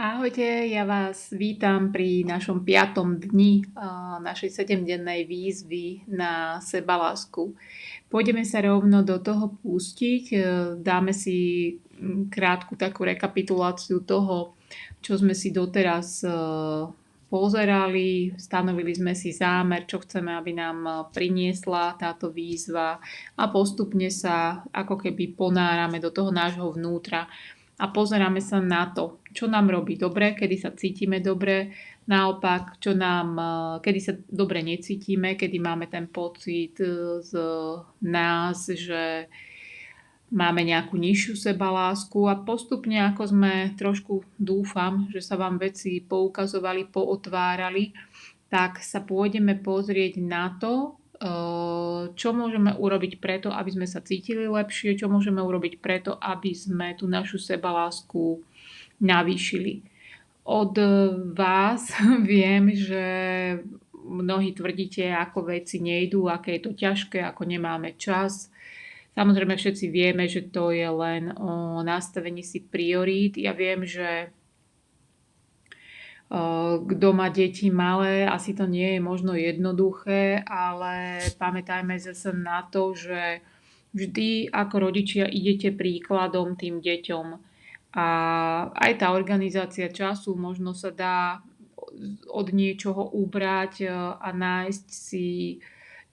Ahojte, ja vás vítam pri našom 5. dni našej 7-dennej výzvy na sebalásku. Pôjdeme sa rovno do toho pustiť, dáme si krátku takú rekapituláciu toho, čo sme si doteraz pozerali, stanovili sme si zámer, čo chceme, aby nám priniesla táto výzva a postupne sa ako keby ponárame do toho nášho vnútra a pozeráme sa na to, čo nám robí dobre, kedy sa cítime dobre, naopak, kedy sa dobre necítime, kedy máme ten pocit z nás, že máme nejakú nižšiu sebalásku a postupne, ako sme trošku dúfam, že sa vám veci poukazovali, pootvárali, tak sa pôjdeme pozrieť na to, čo môžeme urobiť preto, aby sme sa cítili lepšie, čo môžeme urobiť preto, aby sme tú našu sebalásku navýšili. Od vás viem, že mnohí tvrdíte, ako veci nejdú, aké je to ťažké, ako nemáme čas. Samozrejme všetci vieme, že to je len o nastavení si priorít. Ja viem, že kto má deti malé, asi to nie je možno jednoduché, ale pamätajme zase na to, že vždy ako rodičia idete príkladom tým deťom. A aj tá organizácia času možno sa dá od niečoho ubrať a nájsť si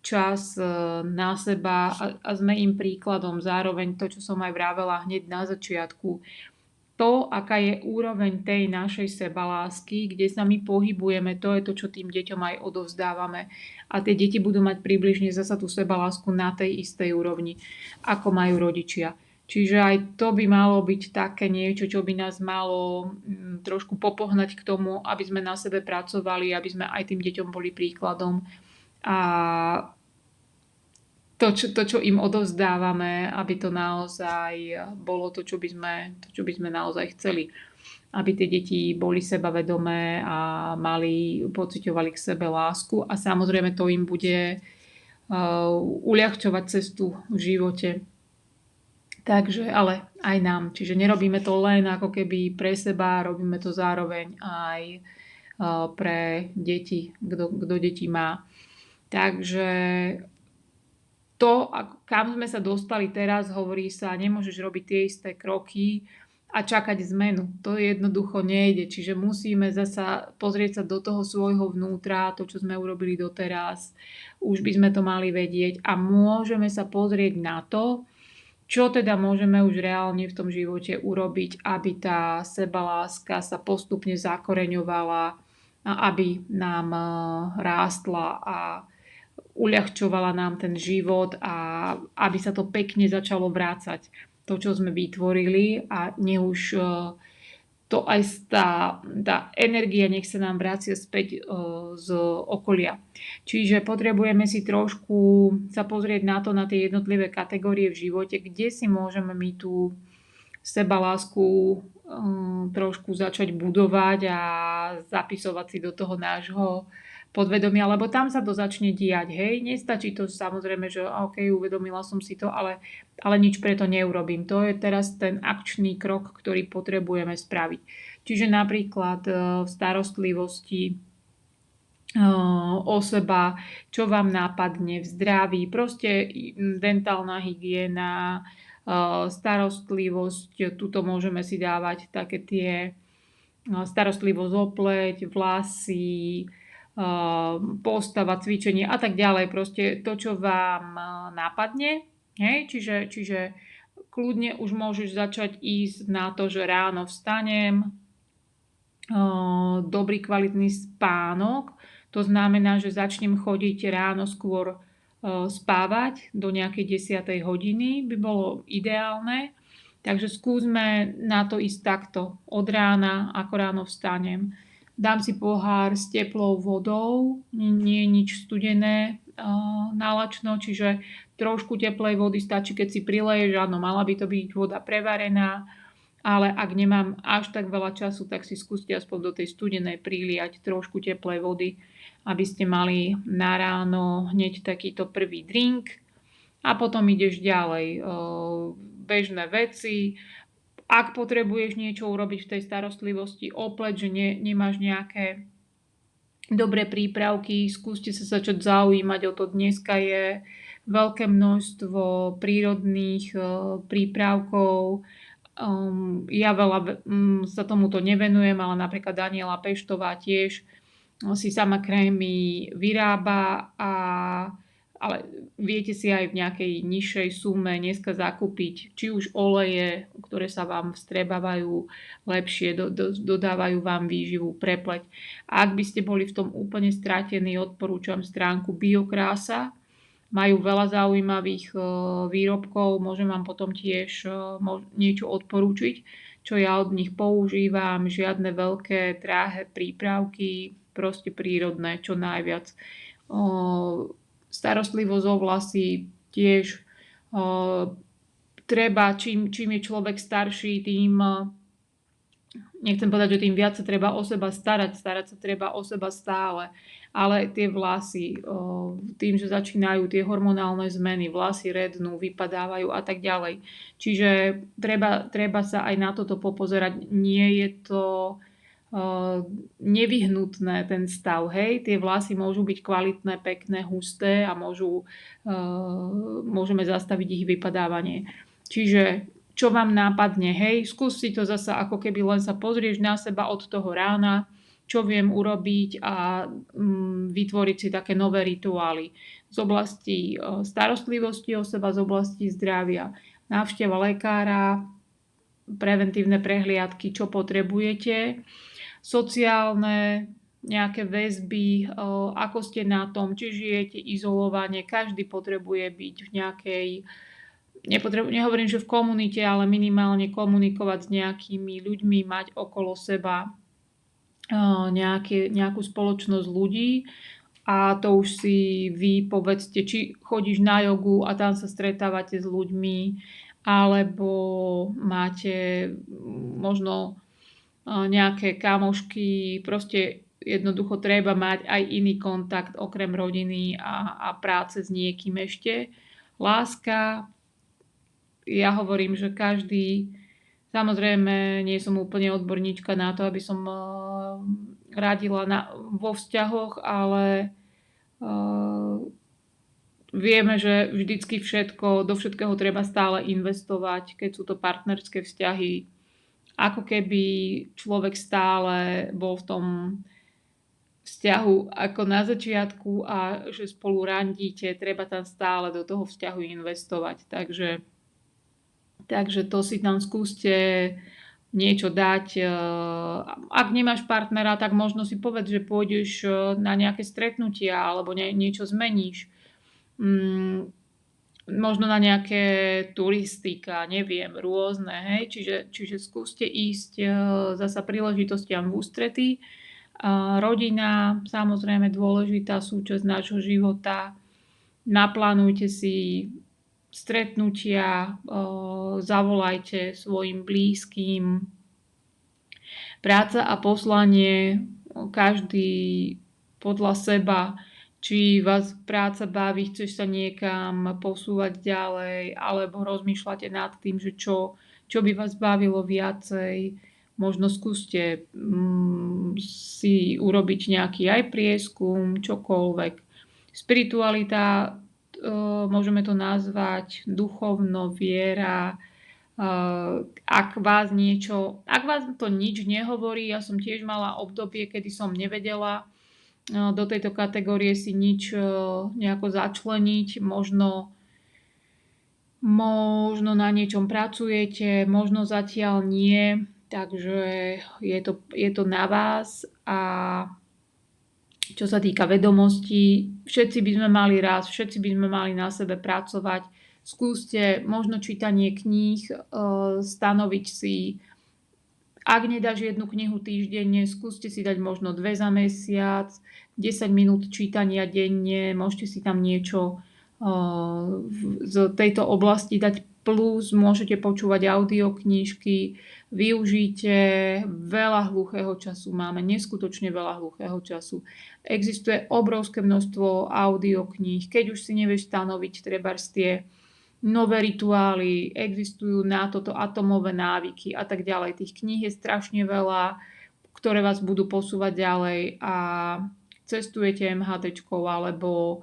čas na seba a sme im príkladom. Zároveň to, čo som aj vravela hneď na začiatku, to, aká je úroveň tej našej sebalásky, kde sa my pohybujeme, to je to, čo tým deťom aj odovzdávame. A tie deti budú mať približne zasa tú sebalásku na tej istej úrovni, ako majú rodičia. Čiže aj to by malo byť také niečo, čo by nás malo trošku popohnať k tomu, aby sme na sebe pracovali, aby sme aj tým deťom boli príkladom. A to, čo im odovzdávame, aby to naozaj bolo to, čo by sme naozaj chceli. Aby tie deti boli sebavedomé a pociťovali k sebe lásku a samozrejme to im bude uľahčovať cestu v živote. Takže, ale aj nám. Čiže nerobíme to len ako keby pre seba, robíme to zároveň aj pre deti, kto deti má. Takže to, kam sme sa dostali teraz, hovorí sa, nemôžeš robiť tie isté kroky a čakať zmenu. To jednoducho nejde. Čiže musíme zasa pozrieť sa do toho svojho vnútra, to, čo sme urobili doteraz. Už by sme to mali vedieť a môžeme sa pozrieť na to, čo teda môžeme už reálne v tom živote urobiť, aby tá sebaláska sa postupne zakoreňovala a aby nám rástla a uľahčovala nám ten život a aby sa to pekne začalo vrácať. To, čo sme vytvorili a nech už to aj tá energia nech sa nám vracia späť z okolia. Čiže potrebujeme si trošku sa pozrieť na to, na tie jednotlivé kategórie v živote, kde si môžeme my tú sebalásku trošku začať budovať a zapisovať si do toho nášho podvedomia, lebo tam sa to začne diať. Hej, nestačí to samozrejme, že OK, uvedomila som si to, ale nič preto neurobím. To je teraz ten akčný krok, ktorý potrebujeme spraviť. Čiže napríklad v starostlivosti o seba, čo vám nápadne v zdraví, proste dentálna hygiena, starostlivosť, tuto môžeme si dávať také tie starostlivosť o pleť, vlasy, postava, cvičenie a tak ďalej. Proste to, čo vám napadne. Hej? Čiže kľudne už môžeš začať ísť na to, že ráno vstanem, dobrý kvalitný spánok. To znamená, že začnem chodiť ráno skôr spávať do nejakej 10. hodiny. By bolo ideálne. Takže skúsme na to ísť takto. Od rána, ako ráno vstanem. Dám si pohár s teplou vodou, nie je nič studené, nálačno, čiže trošku teplej vody stačí, keď si prileješ, áno, mala by to byť voda prevarená, ale ak nemám až tak veľa času, tak si skúste aspoň do tej studenej priliať trošku teplej vody, aby ste mali na ráno hneď takýto prvý drink a potom ideš ďalej. Bežné veci, Ak potrebuješ niečo urobiť v tej starostlivosti, opäť, že nemáš nejaké dobré prípravky, skúste sa začať zaujímať o to. Dneska je veľké množstvo prírodných prípravkov. Ja veľa sa tomuto nevenujem, ale napríklad Daniela Peštová tiež si sama krémy vyrába, ale viete si aj v nejakej nižšej sume dneska zakúpiť či už oleje, ktoré sa vám vstrebávajú lepšie, dodávajú vám výživu, prepleť. A ak by ste boli v tom úplne stratení, odporúčam stránku Biokrása. Majú veľa zaujímavých výrobkov, môžem vám potom tiež niečo odporúčiť, čo ja od nich používam. Žiadne veľké, drahé prípravky, proste prírodné, čo najviac. Starostlivosť o vlasy tiež treba, čím je človek starší, tým nechcem povedať, že tým viac sa treba o seba starať sa treba o seba stále, ale tie vlasy, tým, že začínajú tie hormonálne zmeny, vlasy rednú, vypadávajú a tak ďalej. Čiže treba sa aj na toto popozerať. Nie je to nevyhnutné ten stav. Hej, tie vlasy môžu byť kvalitné, pekné, husté a môžeme zastaviť ich vypadávanie. Čiže čo vám nápadne, hej, skús si to zasa ako keby len sa pozrieš na seba od toho rána, čo viem urobiť a vytvoriť si také nové rituály z oblasti starostlivosti o seba, z oblasti zdravia, návšteva lekára, preventívne prehliadky, čo potrebujete, sociálne nejaké väzby, ako ste na tom, či žijete izolovane, každý potrebuje byť v nejakej, nehovorím, že v komunite, ale minimálne komunikovať s nejakými ľuďmi, mať okolo seba nejakú spoločnosť ľudí. A to už si vy povedzte, či chodíš na jogu a tam sa stretávate s ľuďmi, alebo máte možno nejaké kamošky, proste jednoducho treba mať aj iný kontakt okrem rodiny a práce s niekým ešte. Láska, ja hovorím, že každý, samozrejme nie som úplne odborníčka na to, aby som radila vo vzťahoch, ale vieme, že vždycky do všetkého treba stále investovať, keď sú to partnerské vzťahy. Ako keby človek stále bol v tom vzťahu ako na začiatku a že spolu randíte, treba tam stále do toho vzťahu investovať. Takže to si tam skúste niečo dať. Ak nemáš partnera, tak možno si povedz, že pôjdeš na nejaké stretnutia alebo niečo zmeníš. Možno na nejaké turistika, neviem, rôzne, hej. Čiže skúste ísť zasa príležitostiam v ústretí. Rodina, samozrejme dôležitá súčasť nášho života. Naplánujte si stretnutia, zavolajte svojim blízkym. Práca a poslanie, každý podľa seba. Či vás práca baví, chceš sa niekam posúvať ďalej, alebo rozmýšľate nad tým, že čo by vás bavilo viacej. Možno skúste si urobiť nejaký aj prieskum, čokoľvek. Spiritualita, môžeme to nazvať duchovno, viera. Ak vás to nič nehovorí, ja som tiež mala obdobie, kedy som nevedela do tejto kategórie si nič nejako začleniť. Možno na niečom pracujete, možno zatiaľ nie, takže je to na vás. A čo sa týka vedomostí, všetci by sme mali raz, všetci by sme mali na sebe pracovať. Skúste možno čítanie kníh, stanoviť si, ak nedáš jednu knihu týždenne, skúste si dať možno 2 za mesiac, 10 minút čítania denne, môžete si tam niečo z tejto oblasti dať plus, môžete počúvať audioknižky, využite veľa hluchého času, máme neskutočne veľa hluchého času. Existuje obrovské množstvo audiokníh, keď už si nevieš stanoviť trebárs tie nové rituály, existujú na toto atomové návyky a tak ďalej. Tých kníh je strašne veľa, ktoré vás budú posúvať ďalej a cestujete MHDčkou alebo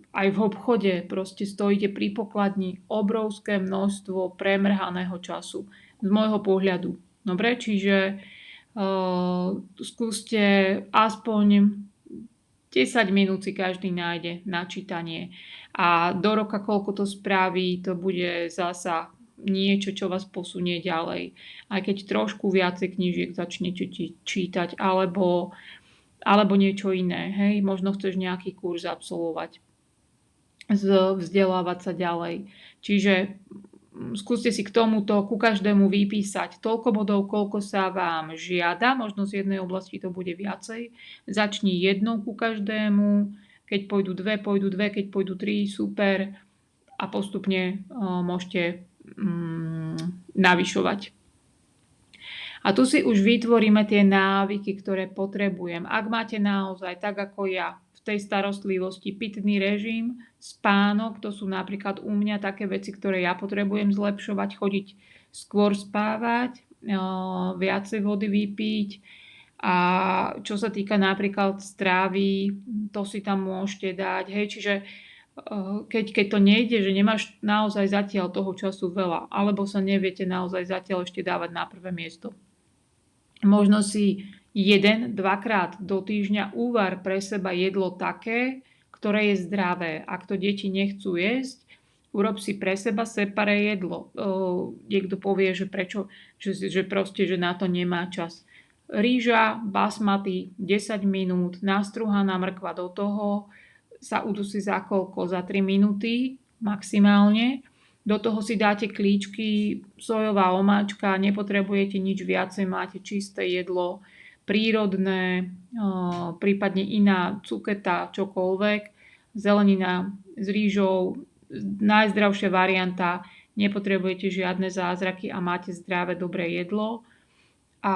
aj v obchode proste stojíte pri pokladni, obrovské množstvo premrhaného času z môjho pohľadu. Dobre, čiže skúste aspoň 10 minút si každý nájde na čítanie a do roka koľko to spraví, to bude zasa niečo, čo vás posunie ďalej. Aj keď trošku viacej knížiek začnete čítať alebo niečo iné. Hej? Možno chceš nejaký kurz absolvovať, vzdelávať sa ďalej. Čiže skúste si k tomuto, ku každému vypísať toľko bodov, koľko sa vám žiada. Možno z jednej oblasti to bude viacej. Začni jednou ku každému. Keď pôjdu dve, keď pôjdu tri, super. A postupne môžete navyšovať. A tu si už vytvoríme tie návyky, ktoré potrebujem. Ak máte naozaj, tak ako ja, v tej starostlivosti, pitný režim, spánok, to sú napríklad u mňa také veci, ktoré ja potrebujem zlepšovať, chodiť skôr spávať, viacej vody vypiť. A čo sa týka napríklad strávy, to si tam môžete dať. Hej, čiže keď to nejde, že nemáš naozaj zatiaľ toho času veľa, alebo sa neviete naozaj zatiaľ ešte dávať na prvé miesto. Možno si 1-2 krát do týždňa uvar pre seba jedlo také, ktoré je zdravé. Ak to deti nechcú jesť, urob si pre seba separé jedlo. Niekto povie, že prečo, že proste, že na to nemá čas. Rýža, basmati, 10 minút, nastruhaná mrkva do toho, sa udusí za koľko? Za 3 minúty maximálne. Do toho si dáte klíčky, sojová omáčka, nepotrebujete nič viacej, máte čisté jedlo, prírodné, prípadne iná cuketa, čokoľvek, zelenina s rýžou, najzdravšia varianta, nepotrebujete žiadne zázraky a máte zdravé, dobré jedlo. A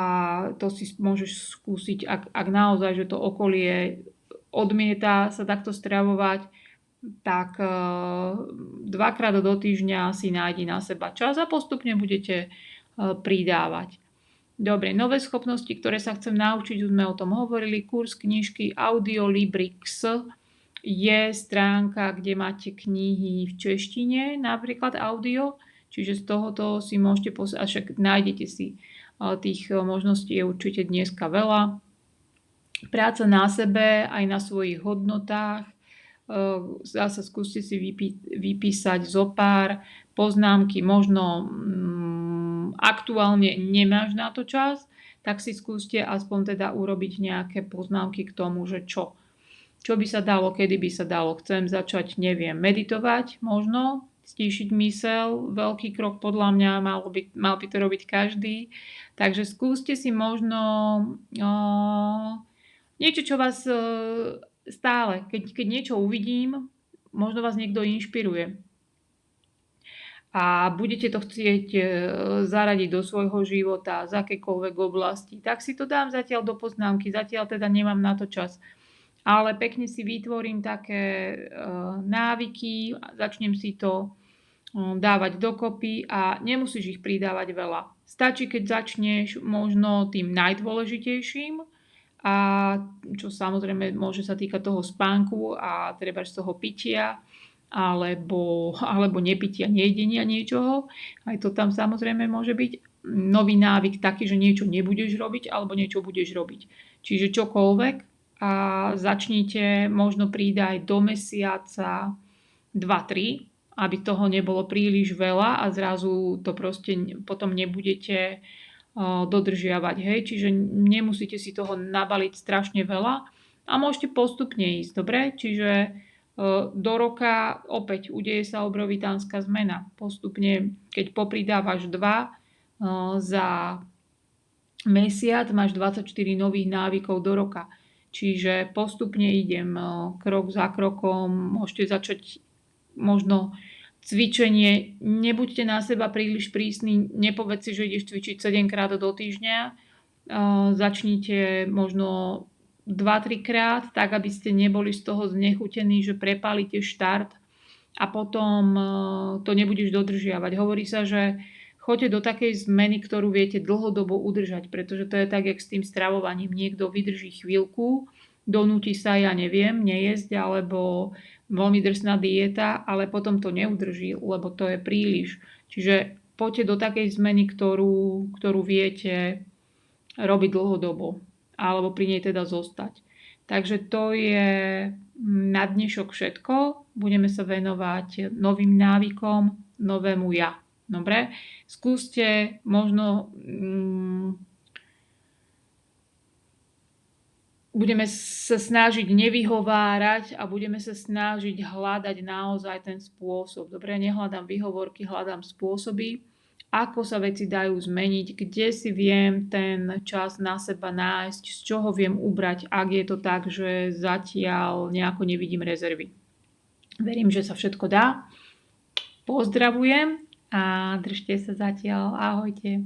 to si môžeš skúsiť, ak naozaj, že to okolie odmieta sa takto stravovať, tak 2-krát do týždňa si nájdi na seba čas a postupne budete pridávať. Dobre, nové schopnosti, ktoré sa chcem naučiť, už sme o tom hovorili, kurz knižky Audiolibrix je stránka, kde máte knihy v češtine, napríklad audio, čiže z tohoto si môžete však nájdete si tých možností je určite dneska veľa. Práca na sebe, aj na svojich hodnotách. Zase skúste si vypísať zopár poznámky, možno aktuálne nemáš na to čas, tak si skúste aspoň teda urobiť nejaké poznámky k tomu, že čo by sa dalo, kedy by sa dalo. Chcem začať, neviem, meditovať možno, stíšiť myseľ, veľký krok podľa mňa, mal by to robiť každý. Takže skúste si možno niečo, čo vás stále, keď niečo uvidím, možno vás niekto inšpiruje. A budete to chcieť zaradiť do svojho života z akékoľvek oblasti, tak si to dám zatiaľ do poznámky, zatiaľ teda nemám na to čas. Ale pekne si vytvorím také návyky, začnem si to dávať dokopy a nemusíš ich pridávať veľa. Stačí, keď začneš možno tým najdôležitejším, a čo samozrejme môže sa týkať toho spánku a treba z toho pitia alebo nepitia, nejedenia niečoho. Aj to tam samozrejme môže byť nový návyk taký, že niečo nebudeš robiť alebo niečo budeš robiť. Čiže čokoľvek a začnite možno pridať do mesiaca 2-3, aby toho nebolo príliš veľa a zrazu to proste potom nebudete dodržiavať. Hej? Čiže nemusíte si toho nabaliť strašne veľa a môžete postupne ísť. Dobre? Čiže do roka opäť udeje sa obrovitánska zmena. Postupne, keď popridávaš 2 za mesiac, máš 24 nových návykov do roka. Čiže postupne idem krok za krokom. Môžete začať možno cvičenie, nebuďte na seba príliš prísni, nepovedz si, že ideš cvičiť 7 krát do týždňa. Začnite možno 2-3 krát, tak aby ste neboli z toho znechutení, že prepálite štart a potom to nebudeš dodržiavať. Hovorí sa, že choďte do takej zmeny, ktorú viete dlhodobo udržať, pretože to je tak, jak s tým stravovaním. Niekto vydrží chvíľku, donúti sa, ja neviem, nejesť, alebo veľmi drsná dieta, ale potom to neudrží, lebo to je príliš. Čiže poďte do takej zmeny, ktorú viete robiť dlhodobo, alebo pri nej teda zostať. Takže to je na dnešok všetko. Budeme sa venovať novým návykom, novému ja. Dobre? Skúste možno budeme sa snažiť nevyhovárať a budeme sa snažiť hľadať naozaj ten spôsob. Dobre, nehľadám výhovorky, hľadám spôsoby, ako sa veci dajú zmeniť, kde si viem ten čas na seba nájsť, z čoho viem ubrať, ak je to tak, že zatiaľ nejako nevidím rezervy. Verím, že sa všetko dá. Pozdravujem a držte sa zatiaľ. Ahojte.